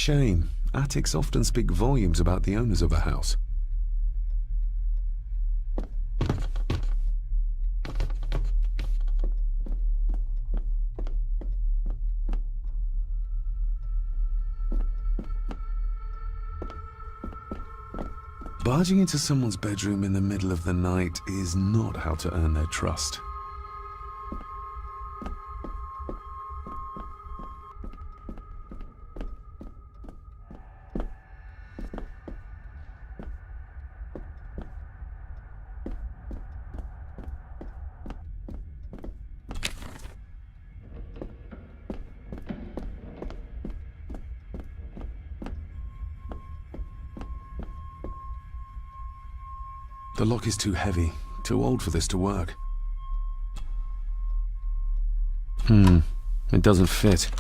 shame. Attics often speak volumes about the owners of a house. Barging into someone's bedroom in the middle of the night is not how to earn their trust. The lock is too heavy, too old for this to work. It doesn't fit.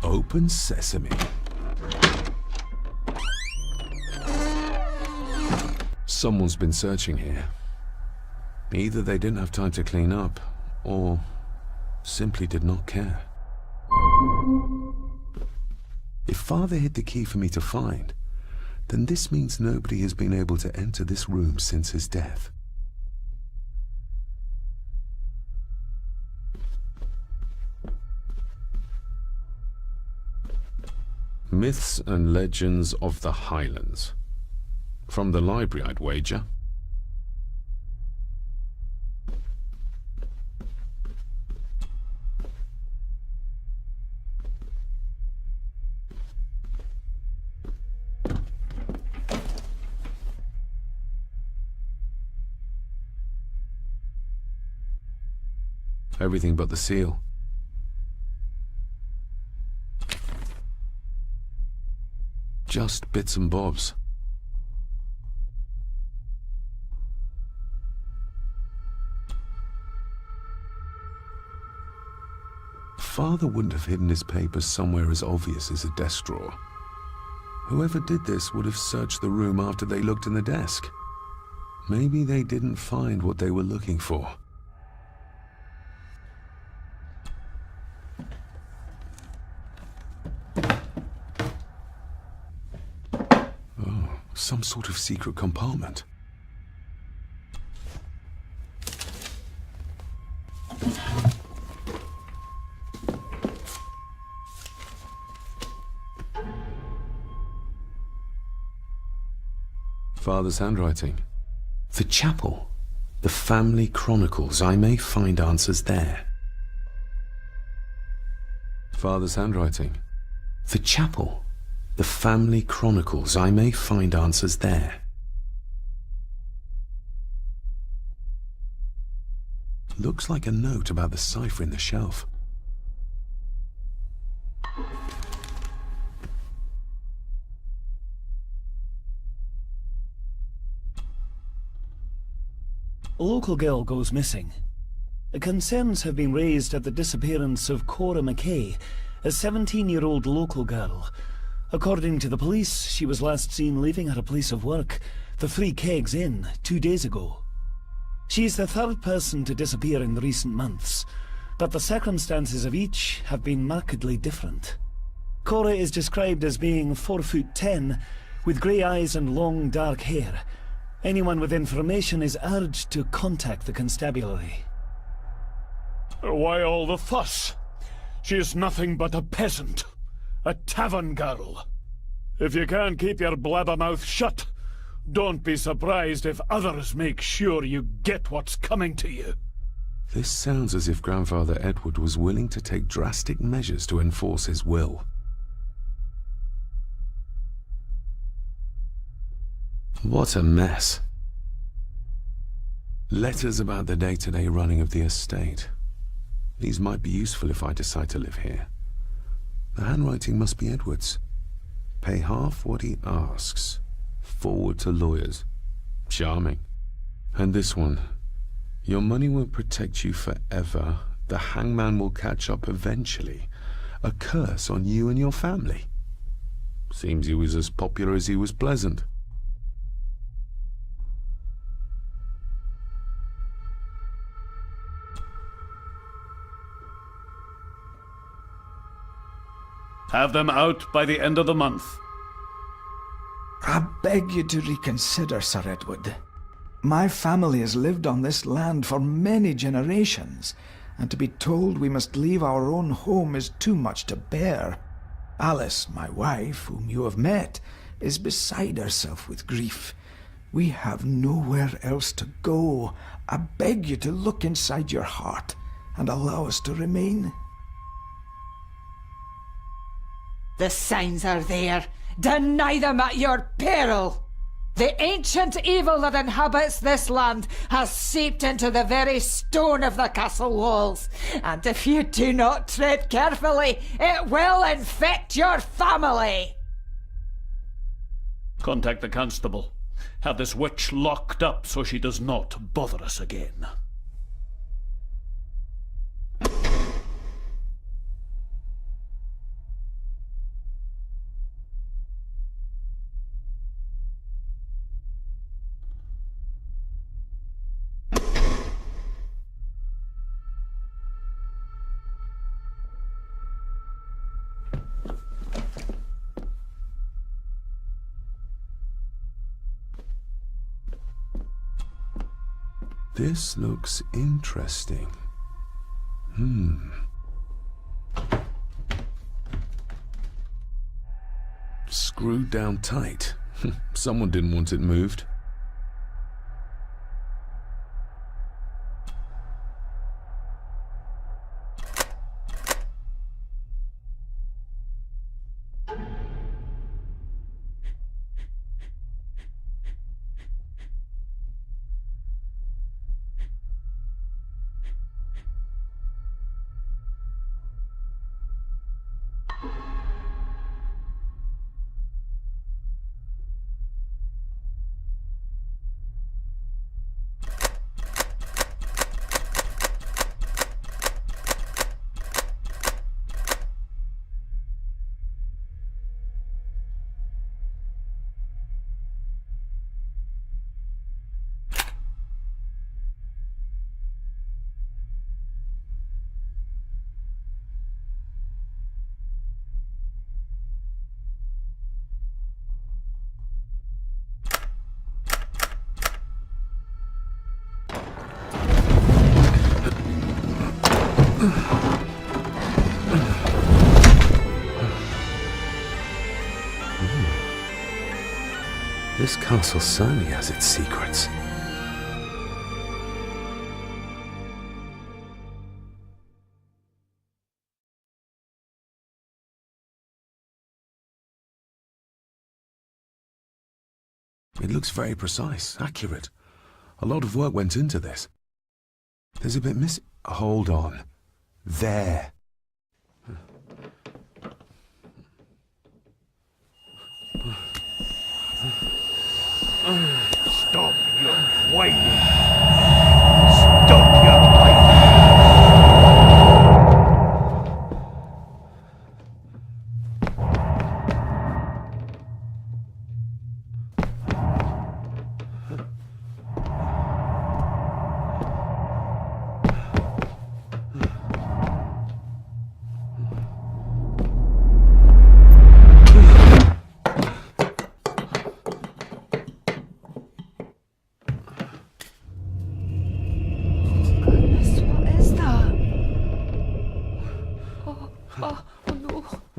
Open sesame. Someone's been searching here. Either they didn't have time to clean up, or simply did not care. If Father hid the key for me to find, then this means nobody has been able to enter this room since his death. Myths and Legends of the Highlands. From the library, I'd wager. Everything but the seal. Just bits and bobs. Father wouldn't have hidden his papers somewhere as obvious as a desk drawer. Whoever did this would have searched the room after they looked in the desk. Maybe they didn't find what they were looking for. Oh, some sort of secret compartment. Father's handwriting. The chapel. The family chronicles. I may find answers there. Father's handwriting. The chapel. The family chronicles. I may find answers there. Looks like a note about the cipher in the shelf. A local girl goes missing. Concerns have been raised at the disappearance of Cora McKay, a 17-year-old local girl. According to the police, she was last seen leaving her place of work, the Three Kegs Inn, 2 days ago. She is the third person to disappear in the recent months, but the circumstances of each have been markedly different. Cora is described as being 4'10", with grey eyes and long dark hair. Anyone with information is urged to contact the constabulary. Why all the fuss? She is nothing but a peasant. A tavern girl. If you can't keep your blabbermouth shut, don't be surprised if others make sure you get what's coming to you. This sounds as if Grandfather Edward was willing to take drastic measures to enforce his will. What a mess. Letters about the day-to-day running of the estate. These might be useful if I decide to live here. The handwriting must be Edward's. Pay half what he asks. Forward to lawyers. Charming. And this one. Your money will protect you forever The hangman will catch up eventually. A curse on you and your family. Seems he was as popular as he was pleasant. Have them out by the end of the month. I beg you to reconsider, Sir Edward. My family has lived on this land for many generations, and to be told we must leave our own home is too much to bear. Alice, my wife, whom you have met, is beside herself with grief. We have nowhere else to go. I beg you to look inside your heart and allow us to remain. The signs are there. Deny them at your peril. The ancient evil that inhabits this land has seeped into the very stone of the castle walls, and if you do not tread carefully, it will infect your family. Contact the constable. Have this witch locked up so she does not bother us again. This looks interesting. Screwed down tight. Someone didn't want it moved. This castle certainly has its secrets. It looks very precise, accurate. A lot of work went into this. There's a bit missing. Hold on. There. Stop your whining! Stop your whining!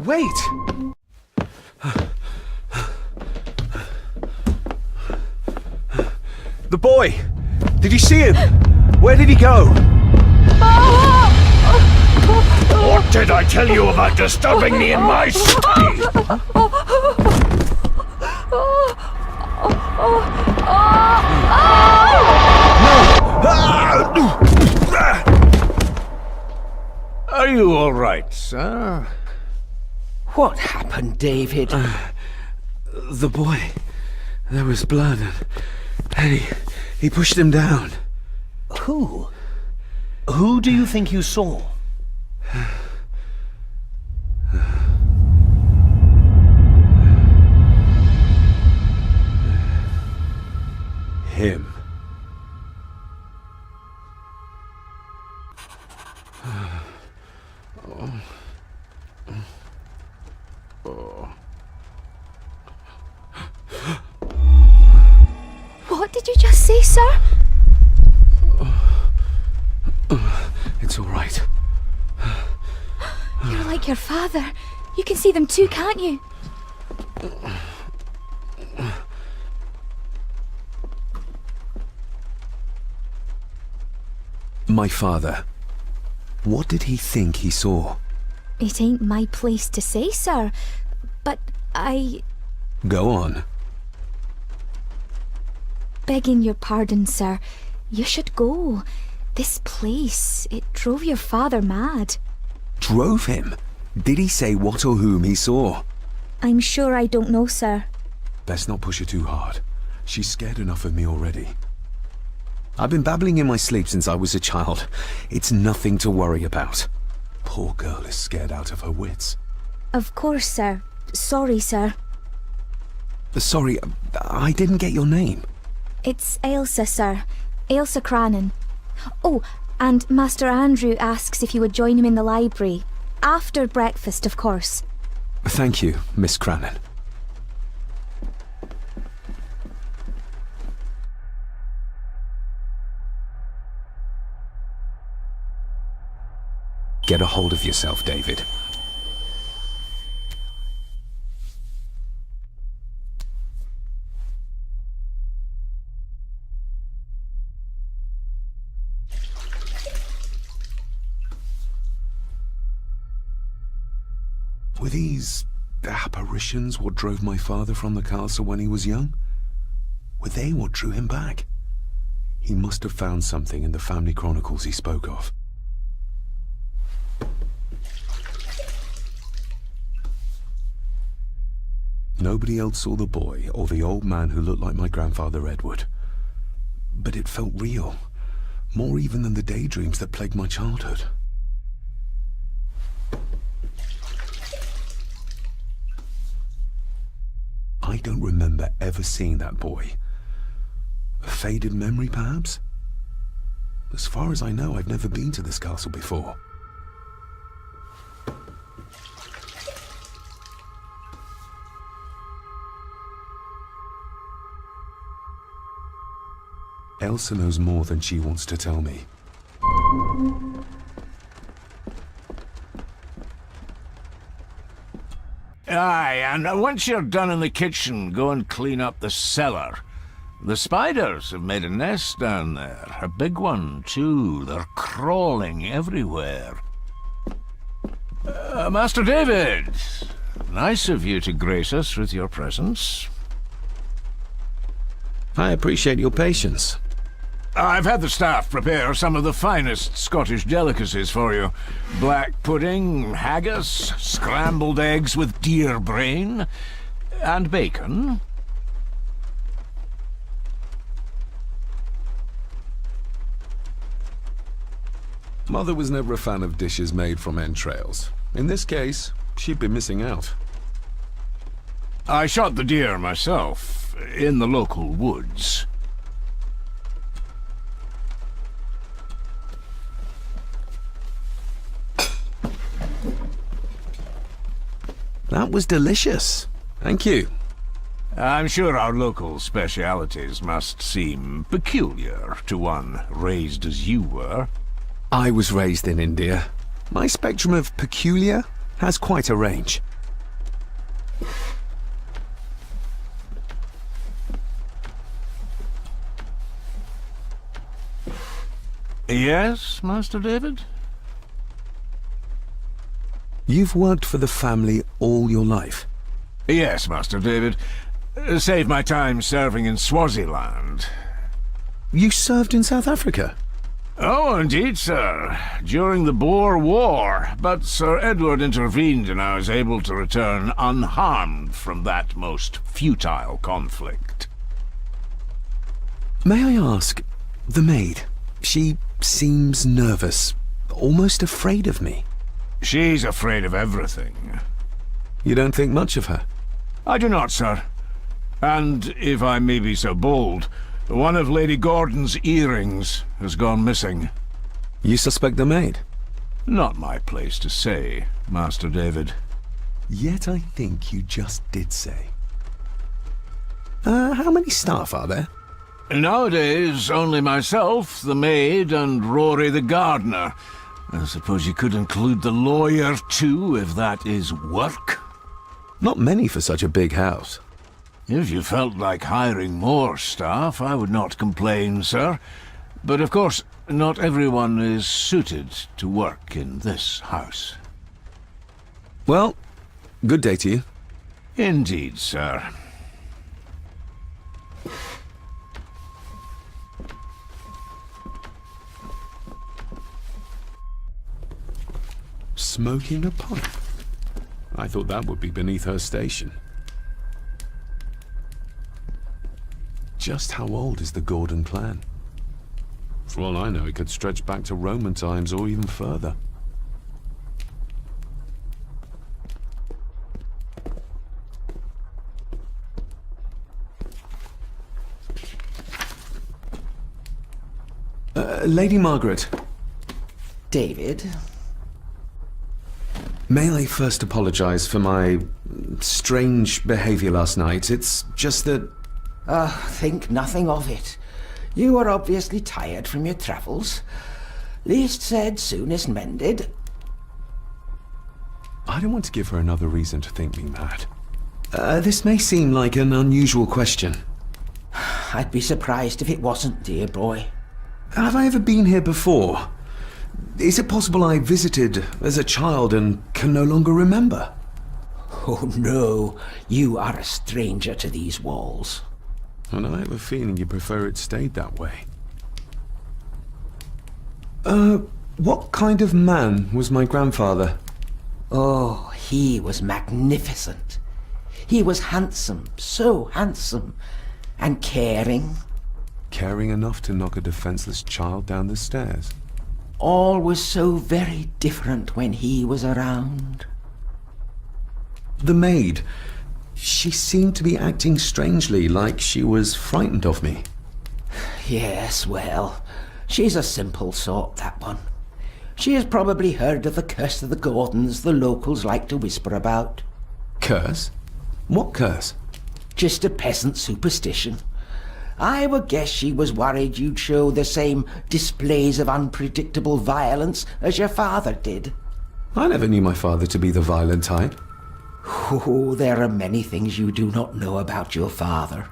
Wait! The boy! Did you see him? Where did he go? What did I tell you about disturbing me in my study? Are you all right, sir? What happened, David? The boy. There was blood and he pushed him down. Who? Who do you think you saw? Him. What did you just say, sir? It's all right. You're like your father. You can see them too, can't you? My father. What did he think he saw? It ain't my place to say, sir. But Go on. begging your pardon, sir. You should go. This place, it drove your father mad. Drove him? Did he say what or whom he saw? I'm sure I don't know, sir. Best not push her too hard. She's scared enough of me already. I've been babbling in my sleep since I was a child. It's nothing to worry about. Poor girl is scared out of her wits. Of course, sir. Sorry, sir. Sorry, I didn't get your name. It's Ailsa, sir. Ailsa Crannan. Oh, and Master Andrew asks if you would join him in the library. After breakfast, of course. Thank you, Miss Crannan. Get a hold of yourself, David. Were these apparitions what drove my father from the castle when he was young? Were they what drew him back? He must have found something in the family chronicles he spoke of. Nobody else saw the boy or the old man who looked like my grandfather Edward. But it felt real, more even than the daydreams that plagued my childhood. I don't remember ever seeing that boy. A faded memory, perhaps? As far as I know, I've never been to this castle before. Elsa knows more than she wants to tell me. Aye, and once you're done in the kitchen, go and clean up the cellar. The spiders have made a nest down there. A big one, too. They're crawling everywhere. Master David, nice of you to grace us with your presence. I appreciate your patience. I've had the staff prepare some of the finest Scottish delicacies for you. Black pudding, haggis, scrambled eggs with deer brain, and bacon. Mother was never a fan of dishes made from entrails. In this case, she'd be missing out. I shot the deer myself, in the local woods. That was delicious. Thank you. I'm sure our local specialities must seem peculiar to one raised as you were. I was raised in India. My spectrum of peculiar has quite a range. Yes, Master David? You've worked for the family all your life? Yes, Master David. Save my time serving in Swaziland. You served in South Africa? Oh, indeed, sir. During the Boer War. But Sir Edward intervened and I was able to return unharmed from that most futile conflict. May I ask, the maid, She seems nervous, almost afraid of me. She's afraid of everything. You don't think much of her? I do not, sir. And, if I may be so bold, one of Lady Gordon's earrings has gone missing. You suspect the maid? Not my place to say, Master David. Yet I think you just did say. How many staff are there? Nowadays, only myself, the maid, and Rory the gardener. I suppose you could include the lawyer, too, if that is work. Not many for such a big house. If you felt like hiring more staff, I would not complain, sir. But of course, not everyone is suited to work in this house. Well, good day to you. Indeed, sir. Smoking a pipe? I thought that would be beneath her station. Just how old is the Gordon clan? For all I know, it could stretch back to Roman times or even further. Lady Margaret. David? May I first apologize for my strange behavior last night? It's just that... Think nothing of it. You are obviously tired from your travels. Least said, soonest mended. I don't want to give her another reason to think me mad. This may seem like an unusual question. I'd be surprised if it wasn't, dear boy. Have I ever been here before? Is it possible I visited as a child and can no longer remember? Oh no, you are a stranger to these walls. And I have a feeling you prefer it stayed that way. What kind of man was my grandfather? Oh, he was magnificent. He was handsome, so handsome, and caring. Caring enough to knock a defenseless child down the stairs. All was so very different when he was around. The maid. She seemed to be acting strangely, like she was frightened of me. Yes, well, she's a simple sort, that one. She has probably heard of the curse of the Gordons the locals like to whisper about. Curse? What curse? Just a peasant superstition. I would guess she was worried you'd show the same displays of unpredictable violence as your father did. I never knew my father to be the violent type. Oh, there are many things you do not know about your father.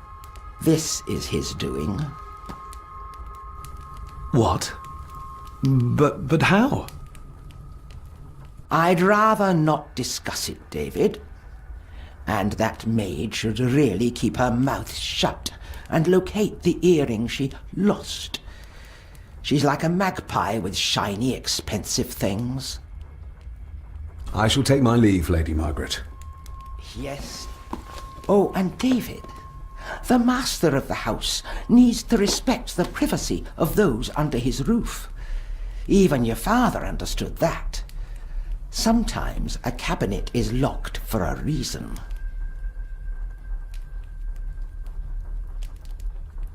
This is his doing. What? But how? I'd rather not discuss it, David. And that maid should really keep her mouth shut and locate the earring she lost. She's like a magpie with shiny, expensive things. I shall take my leave, Lady Margaret. Yes. Oh, and David, the master of the house needs to respect the privacy of those under his roof. Even your father understood that. Sometimes a cabinet is locked for a reason.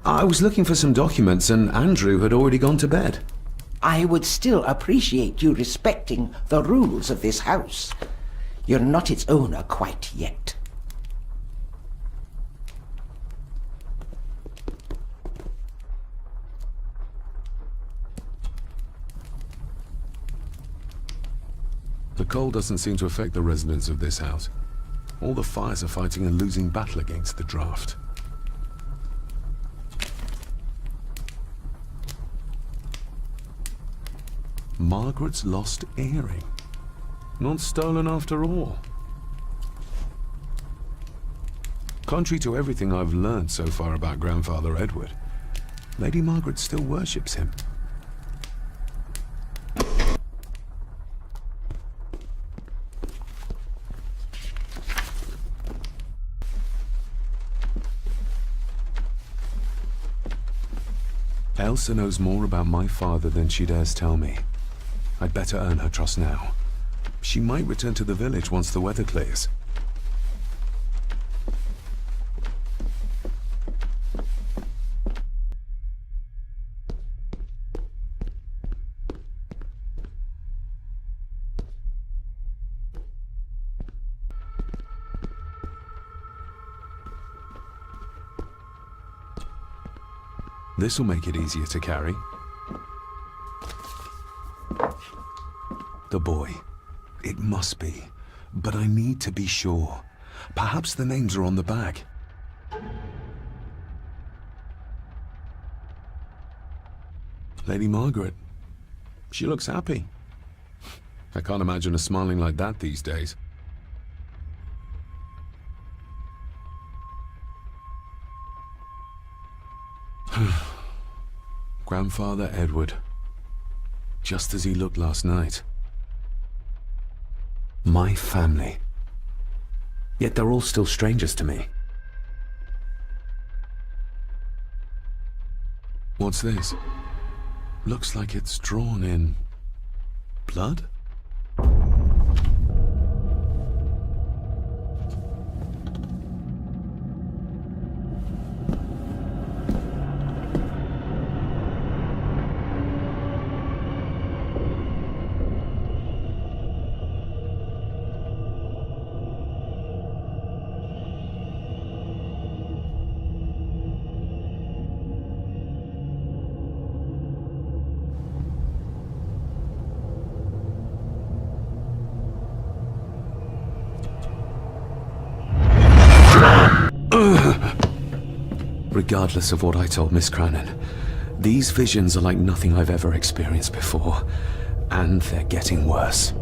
I was looking for some documents and Andrew had already gone to bed. I would still appreciate you respecting the rules of this house. You're not its owner quite yet. The cold doesn't seem to affect the residents of this house. All the fires are fighting a losing battle against the draft. Margaret's lost earring. Not stolen after all. Contrary to everything I've learned so far about Grandfather Edward, Lady Margaret still worships him. Elsa knows more about my father than she dares tell me. I'd better earn her trust now. She might return to the village once the weather clears. This'll make it easier to carry. The boy. It must be. But I need to be sure. Perhaps the names are on the bag. Lady Margaret. She looks happy. I can't imagine her smiling like that these days. Grandfather Edward. Just as he looked last night. My family. Yet they're all still strangers to me. What's this? Looks like it's drawn in blood? Regardless of what I told Miss Crannan, these visions are like nothing I've ever experienced before, and they're getting worse.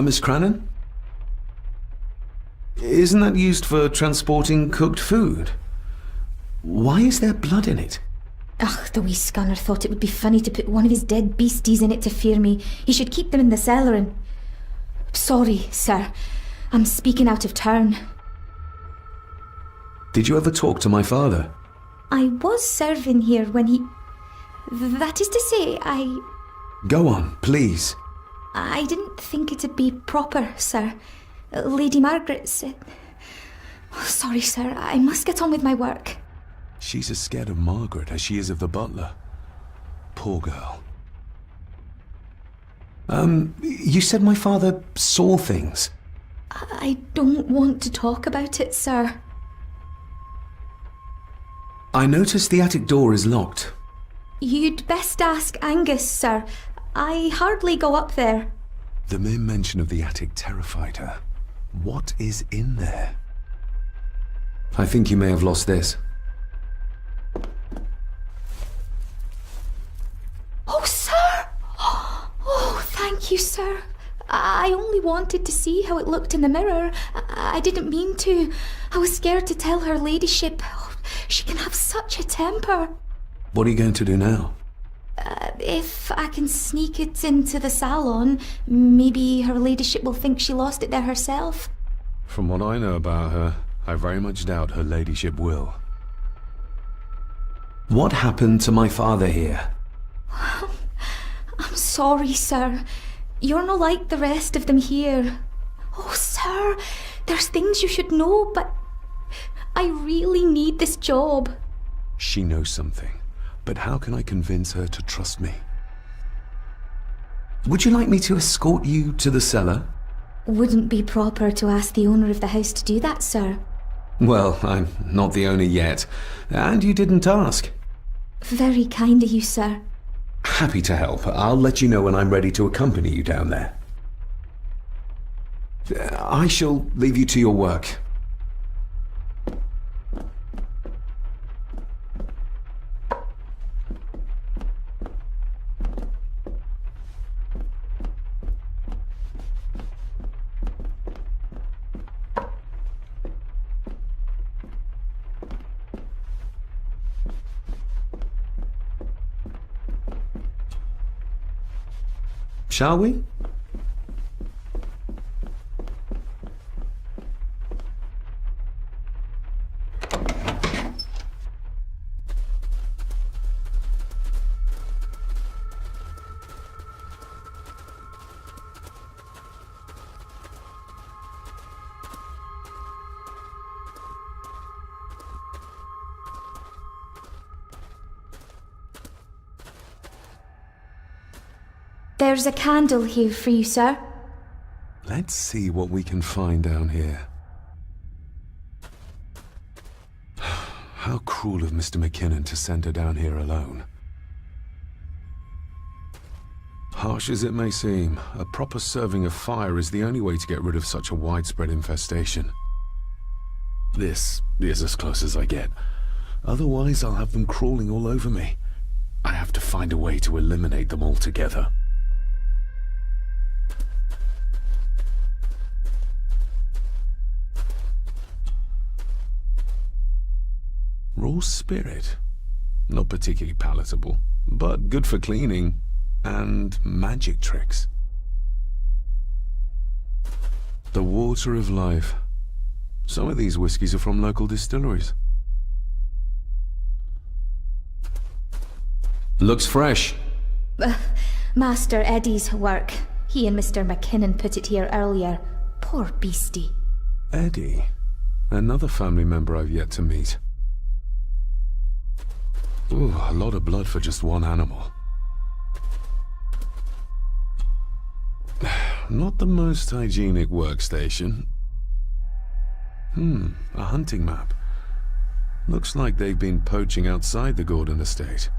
Miss Crannan? Isn't that used for transporting cooked food? Why is there blood in it? Ugh, the wee scunner thought it would be funny to put one of his dead beasties in it to fear me. He should keep them in the cellar and... Sorry, sir. I'm speaking out of turn. Did you ever talk to my father? I was serving here when he... That is to say, Go on, please. I didn't think it'd be proper, sir. Lady Margaret said... Sorry, sir. I must get on with my work. She's as scared of Margaret as she is of the butler. Poor girl. You said my father saw things. I don't want to talk about it, sir. I noticed the attic door is locked. You'd best ask Angus, sir. I hardly go up there. The mere mention of the attic terrified her. What is in there? I think you may have lost this. Oh, sir! Oh, thank you, sir. I only wanted to see how it looked in the mirror. I didn't mean to. I was scared to tell her ladyship. Oh, she can have such a temper. What are you going to do now? If I can sneak it into the salon, maybe her ladyship will think she lost it there herself. From what I know about her, I very much doubt her ladyship will. What happened to my father here? I'm sorry, sir. You're not like the rest of them here. Oh, sir, there's things you should know, but I really need this job. She knows something. But how can I convince her to trust me? Would you like me to escort you to the cellar? Wouldn't be proper to ask the owner of the house to do that, sir. Well, I'm not the owner yet, and you didn't ask. Very kind of you, sir. Happy to help. I'll let you know when I'm ready to accompany you down there. I shall leave you to your work. Shall we? There's a candle here for you, sir. Let's see what we can find down here. How cruel of Mr. McKinnon to send her down here alone. Harsh as it may seem, a proper serving of fire is the only way to get rid of such a widespread infestation. This is as close as I get. Otherwise, I'll have them crawling all over me. I have to find a way to eliminate them altogether. Raw spirit. Not particularly palatable, but good for cleaning and magic tricks. The water of life. Some of these whiskies are from local distilleries. Looks fresh. Master Eddie's work. He and Mr. McKinnon put it here earlier. Poor beastie. Eddie? Another family member I've yet to meet. Ooh, a lot of blood for just one animal. Not the most hygienic workstation. A hunting map. Looks like they've been poaching outside the Gordon estate.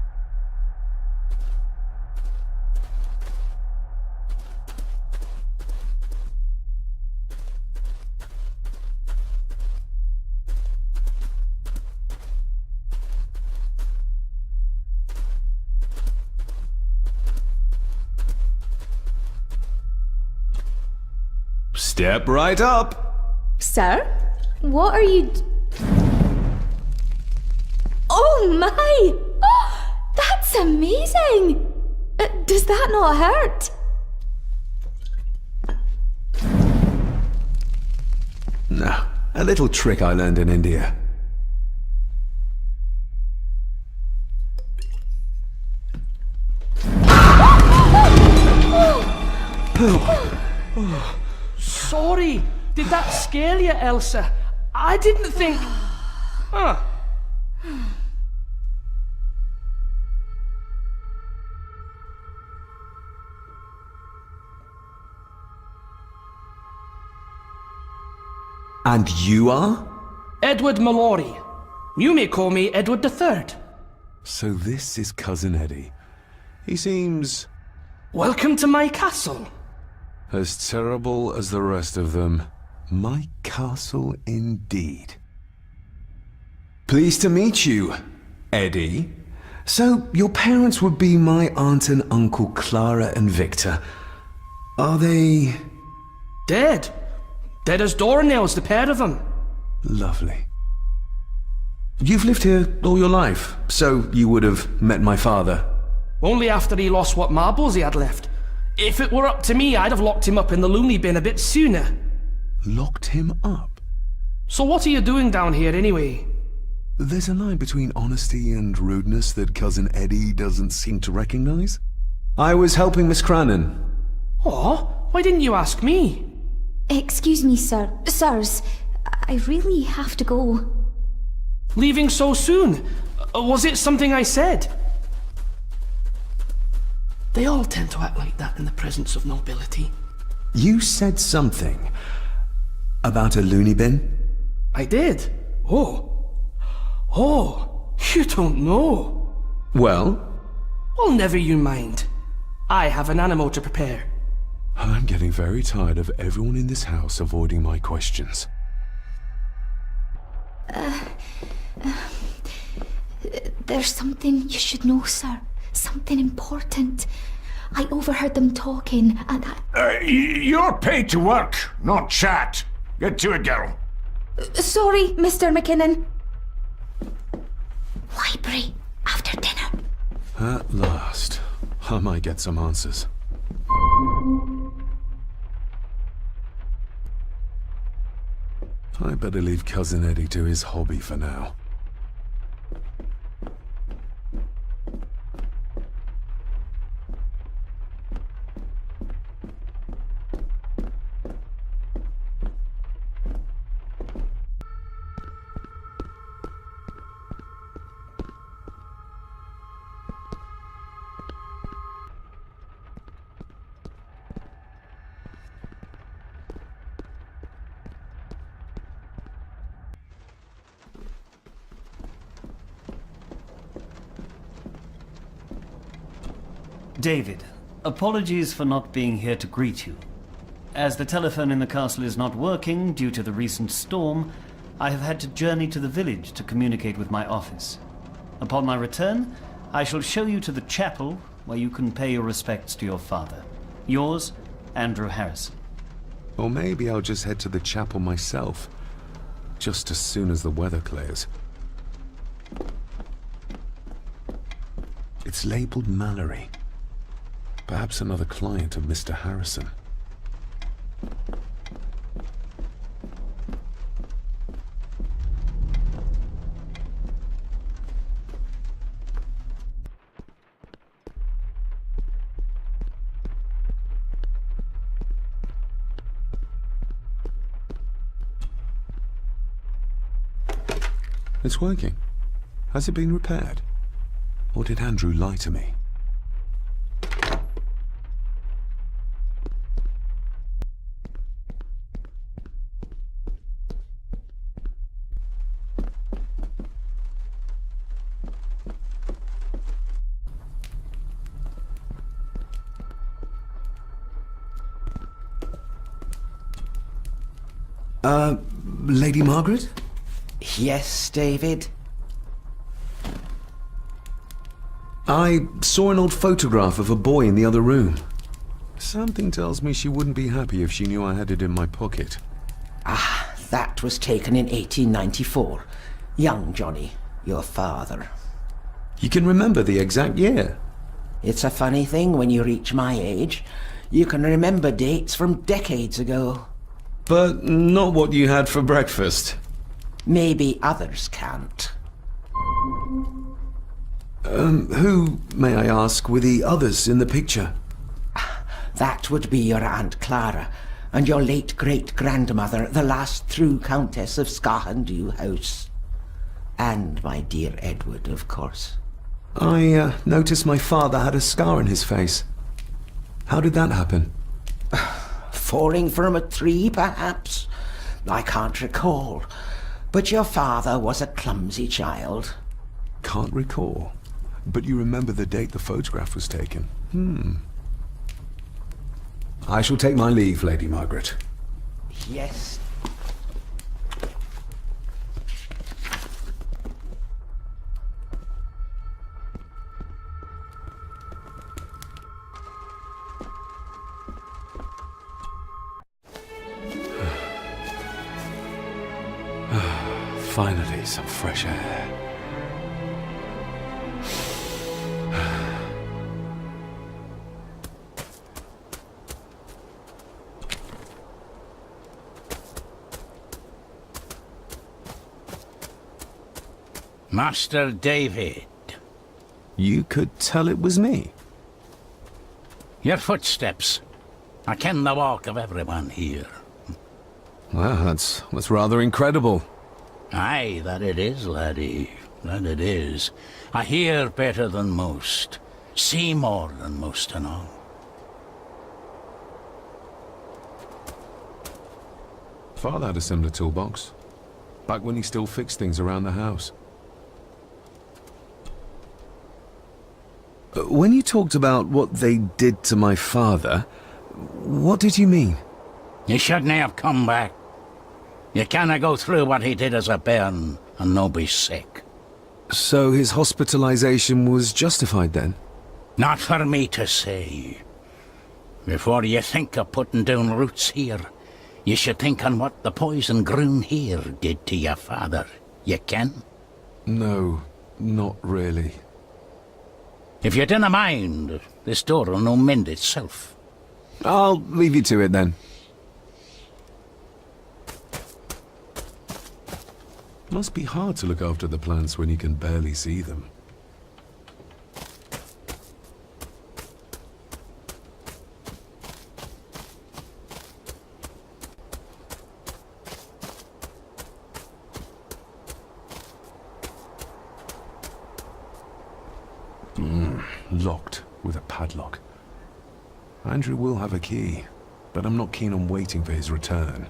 Step right up! Sir? What are you... Oh my! Oh, that's amazing! Does that not hurt? No, a little trick I learned in India. Sorry, did that scare you, Elsa? I didn't think... Huh. And you are? Edward Mallory. You may call me Edward III. So this is Cousin Eddie. He seems... Welcome to my castle. as terrible as the rest of them. My castle indeed. Pleased to meet you, Eddie. So, your parents would be my aunt and uncle Clara and Victor. Are they... Dead. Dead as doornails, the pair of them. Lovely. You've lived here all your life, so you would have met my father. Only after he lost what marbles he had left. If it were up to me, I'd have locked him up in the loony bin a bit sooner. Locked him up? So what are you doing down here anyway? There's a line between honesty and rudeness that Cousin Eddie doesn't seem to recognize. I was helping Miss Crannan. Oh, why didn't you ask me? Excuse me, sir. Sirs, I really have to go. Leaving so soon? Was it something I said? They all tend to act like that in the presence of nobility. You said something about a loony bin? I did. Oh, you don't know. Well? Well, never you mind. I have an animal to prepare. I'm getting very tired of everyone in this house avoiding my questions. There's something you should know, sir. Something important. I overheard them talking, and You're paid to work, not chat. Get to it, girl. Sorry, Mr. McKinnon. Library, after dinner. At last, I might get some answers. I better leave Cousin Eddie to his hobby for now. David, apologies for not being here to greet you. As the telephone in the castle is not working due to the recent storm, I have had to journey to the village to communicate with my office. Upon my return, I shall show you to the chapel where you can pay your respects to your father. Yours, Andrew Harrison. Or maybe I'll just head to the chapel myself, just as soon as the weather clears. It's labeled Mallory. Perhaps another client of Mr. Harrison. It's working. Has it been repaired? Or did Andrew lie to me? Lady Margaret? Yes, David? I saw an old photograph of a boy in the other room. Something tells me she wouldn't be happy if she knew I had it in my pocket. Ah, that was taken in 1894. Young Johnny, your father. You can remember the exact year. It's a funny thing when you reach my age. You can remember dates from decades ago. But not what you had for breakfast. Maybe others can't. Who, may I ask, were the others in the picture? That would be your Aunt Clara and your late great-grandmother, the last true Countess of Scahandew House. And my dear Edward, of course. I noticed my father had a scar on his face. How did that happen? Falling from a tree, perhaps? I can't recall. But your father was a clumsy child. Can't recall. But you remember the date the photograph was taken? I shall take my leave, Lady Margaret. Yes. Finally, some fresh air. Master David. You could tell it was me. Your footsteps. I ken the walk of everyone here. Well, that's rather incredible. Aye, that it is, laddie. That it is. I hear better than most. See more than most and all. Father had a similar toolbox. Back when he still fixed things around the house. When you talked about what they did to my father, What did you mean? You shouldn't have come back. You canna go through what he did as a bairn and no be sick. So his hospitalization was justified then? Not for me to say. Before you think of putting down roots here, you should think on what the poison grown here did to your father. You can? No, not really. If you dinna mind, this door'll no mend itself. I'll leave you to it then. Must be hard to look after the plants when you can barely see them. Locked with a padlock. Andrew will have a key, but I'm not keen on waiting for his return.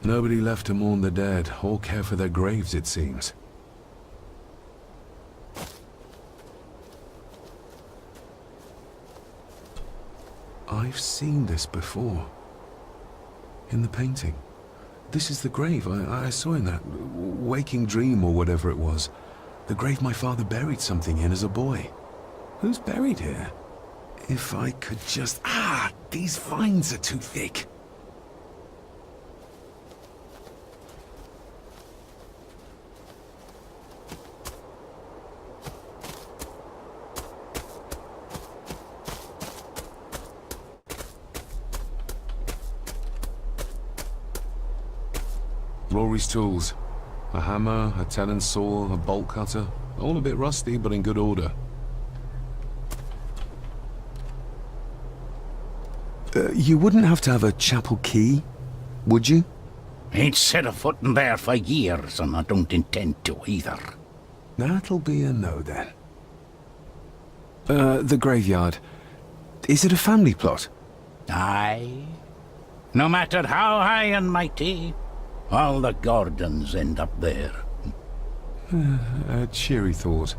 Nobody left to mourn the dead or care for their graves, it seems. I've seen this before. In the painting. This is the grave I saw in that waking dream or whatever it was. The grave my father buried something in as a boy. Who's buried here? If I could just... these vines are too thick. Rory's tools. A hammer, a tenon saw, a bolt cutter. All a bit rusty, but in good order. You wouldn't have to have a chapel key, would you? Ain't set a foot in there for years, and I don't intend to either. That'll be a no then. The graveyard. Is it a family plot? Aye. No matter how high and mighty, all the Gordons end up there. A cheery thought.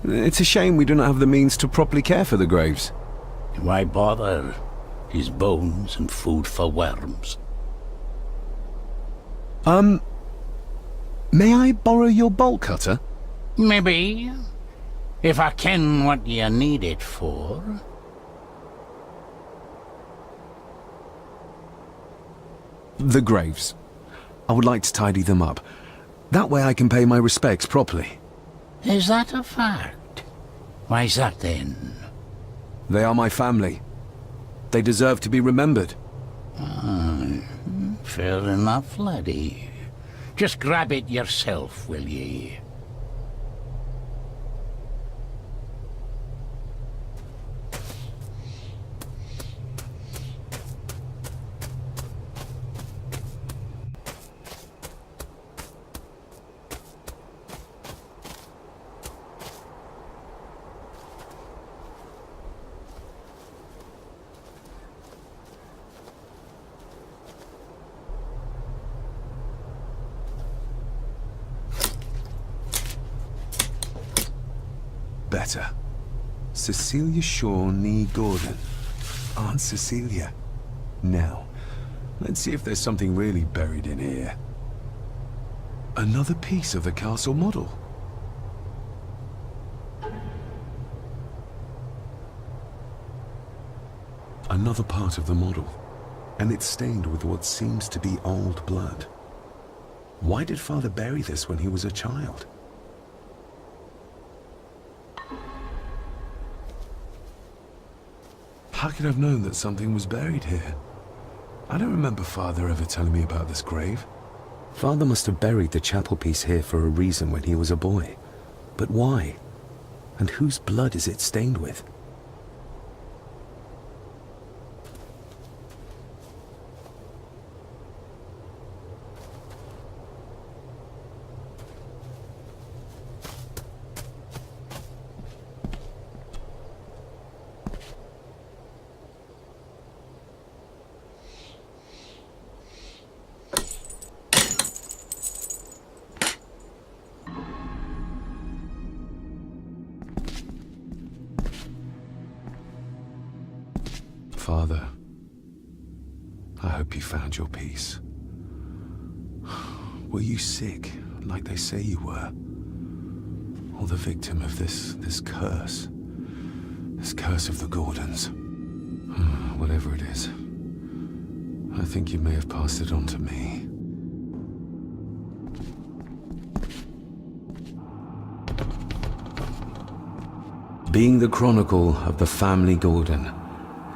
It's a shame we don't have the means to properly care for the graves. Why bother? His bones and food for worms. May I borrow your bolt cutter? Maybe. If I ken what you need it for. The graves. I would like to tidy them up. That way I can pay my respects properly. Is that a fact? Why's that then? They are my family. They deserve to be remembered. Fair enough, laddie. Just grab it yourself, will ye? Better. Cecilia Shaw Nee Gordon. Aunt Cecilia. Now, let's see if there's something really buried in here. Another piece of the castle model. Another part of the model. And it's stained with what seems to be old blood. Why did Father bury this when he was a child? How could I have known that something was buried here? I don't remember Father ever telling me about this grave. Father must have buried the chapel piece here for a reason when he was a boy. But why? And whose blood is it stained with? Father, I hope you found your peace. Were you sick, like they say you were? Or the victim of this curse? This curse of the Gordons? Whatever it is, I think you may have passed it on to me. Being the chronicle of the family Gordon,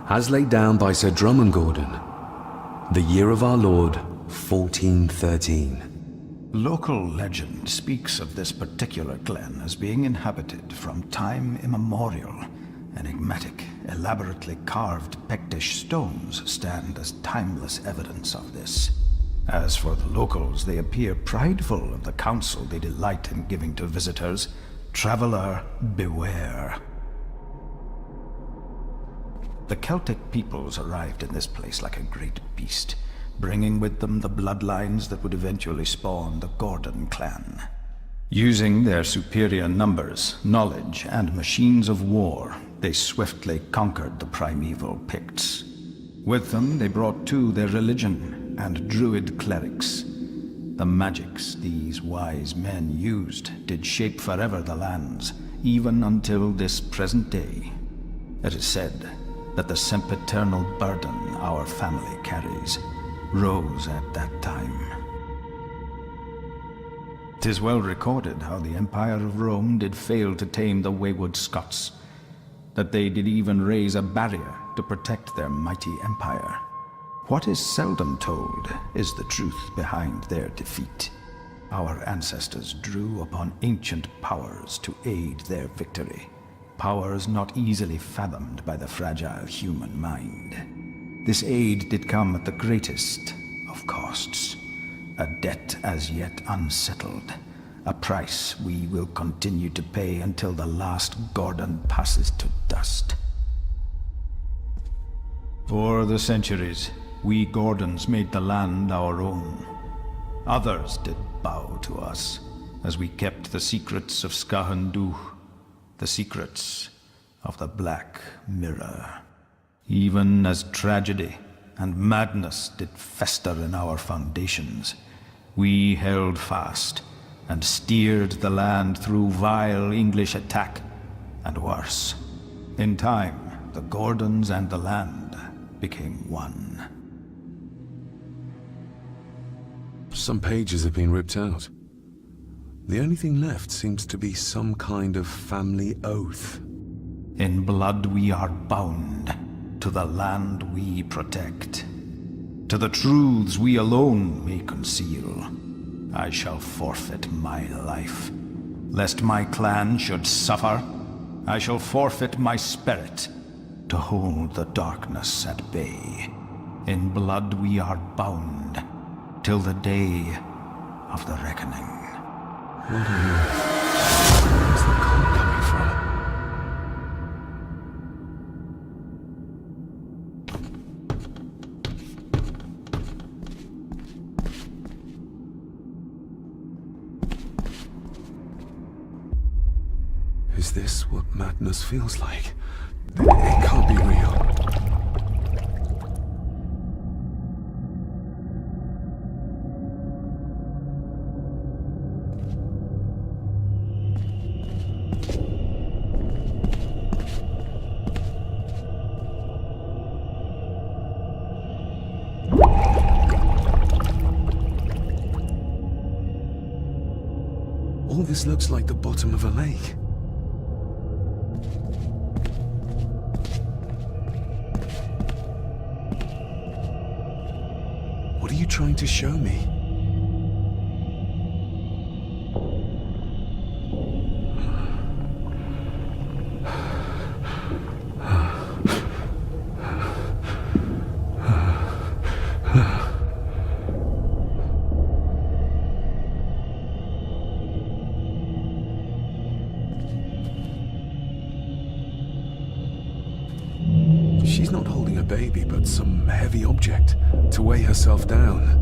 as laid down by Sir Drummond Gordon, the year of our Lord, 1413. Local legend speaks of this particular glen as being inhabited from time immemorial. Enigmatic, elaborately carved Pictish stones stand as timeless evidence of this. As for the locals, they appear prideful of the counsel they delight in giving to visitors. Traveler, beware. The Celtic peoples arrived in this place like a great beast, bringing with them the bloodlines that would eventually spawn the Gordon clan. Using their superior numbers, knowledge, and machines of war, they swiftly conquered the primeval Picts. With them, they brought too their religion and druid clerics. The magics these wise men used did shape forever the lands, even until this present day. It is said that the sempiternal burden our family carries rose at that time. 'Tis well recorded how the Empire of Rome did fail to tame the wayward Scots, that they did even raise a barrier to protect their mighty empire. What is seldom told is the truth behind their defeat. Our ancestors drew upon ancient powers to aid their victory, powers not easily fathomed by the fragile human mind. This aid did come at the greatest of costs, a debt as yet unsettled, a price we will continue to pay until the last Gordon passes to dust. For the centuries, we Gordons made the land our own. Others did bow to us, as we kept the secrets of Skahandu, the secrets of the Black Mirror. Even as tragedy and madness did fester in our foundations, we held fast and steered the land through vile English attack and worse. In time, the Gordons and the land became one. Some pages have been ripped out. The only thing left seems to be some kind of family oath. In blood we are bound to the land we protect, to the truths we alone may conceal. I shall forfeit my life, lest my clan should suffer. I shall forfeit my spirit to hold the darkness at bay. In blood we are bound till the day of the reckoning. What on earth? Where's the call coming from? Is this what madness feels like? It can't be real. All this looks like the bottom of a lake. What are you trying to show me? She's not holding a baby, but some heavy object to weigh herself down.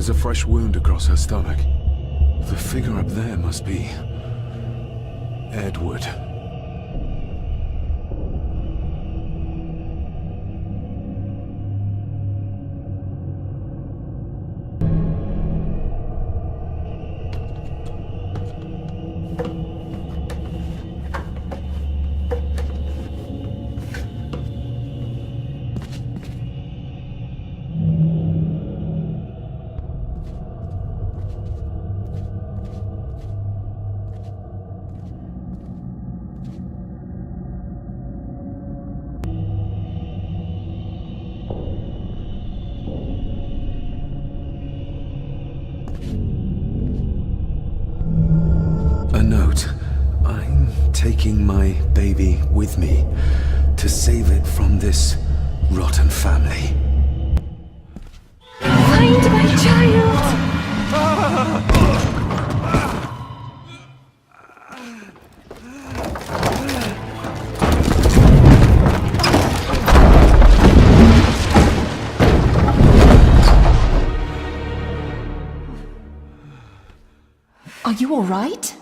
There's a fresh wound across her stomach. The figure up there must be... Edward. A note. I'm taking my baby with me to save it from this rotten family. Find my child! Are you all right?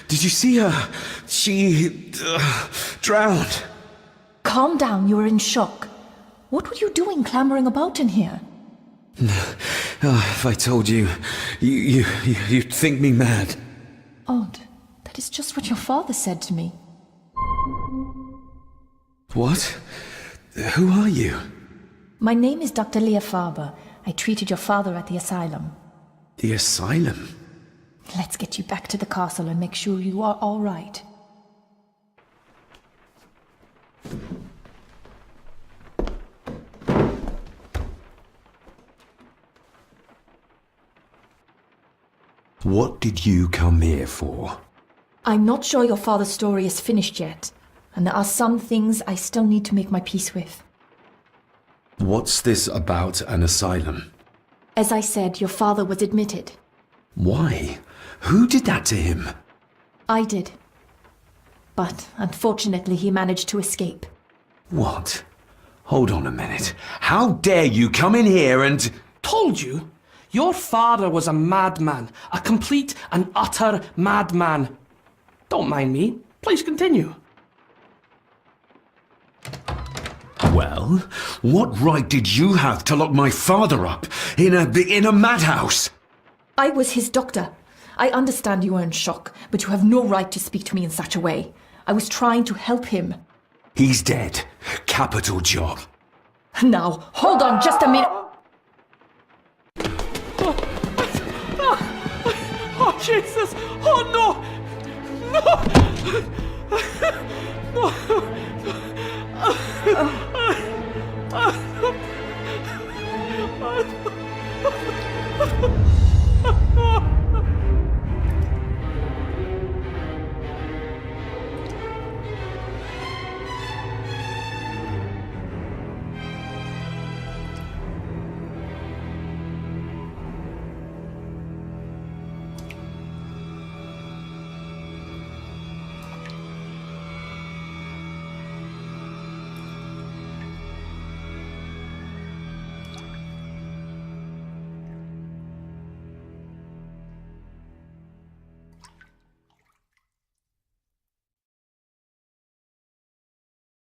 Did you see her? She drowned. Calm down, you were in shock. What were you doing clambering about in here? If I told you, you'd think me mad. Odd. That is just what your father said to me. What? Who are you? My name is Dr. Leah Faber. I treated your father at the asylum. The asylum? Let's get you back to the castle and make sure you are all right. What did you come here for? I'm not sure your father's story is finished yet, and there are some things I still need to make my peace with. What's this about an asylum? As I said, your father was admitted. Why? Who did that to him? I did. But unfortunately, he managed to escape. What? Hold on a minute. How dare you come in here and... Told you? Your father was a madman. A complete and utter madman. Don't mind me. Please continue. Well, what right did you have to lock my father up in a madhouse? I was his doctor. I understand you are in shock, but you have no right to speak to me in such a way. I was trying to help him. He's dead. Capital job. Now, hold on just a minute. Oh, Jesus! Oh, no! No! No!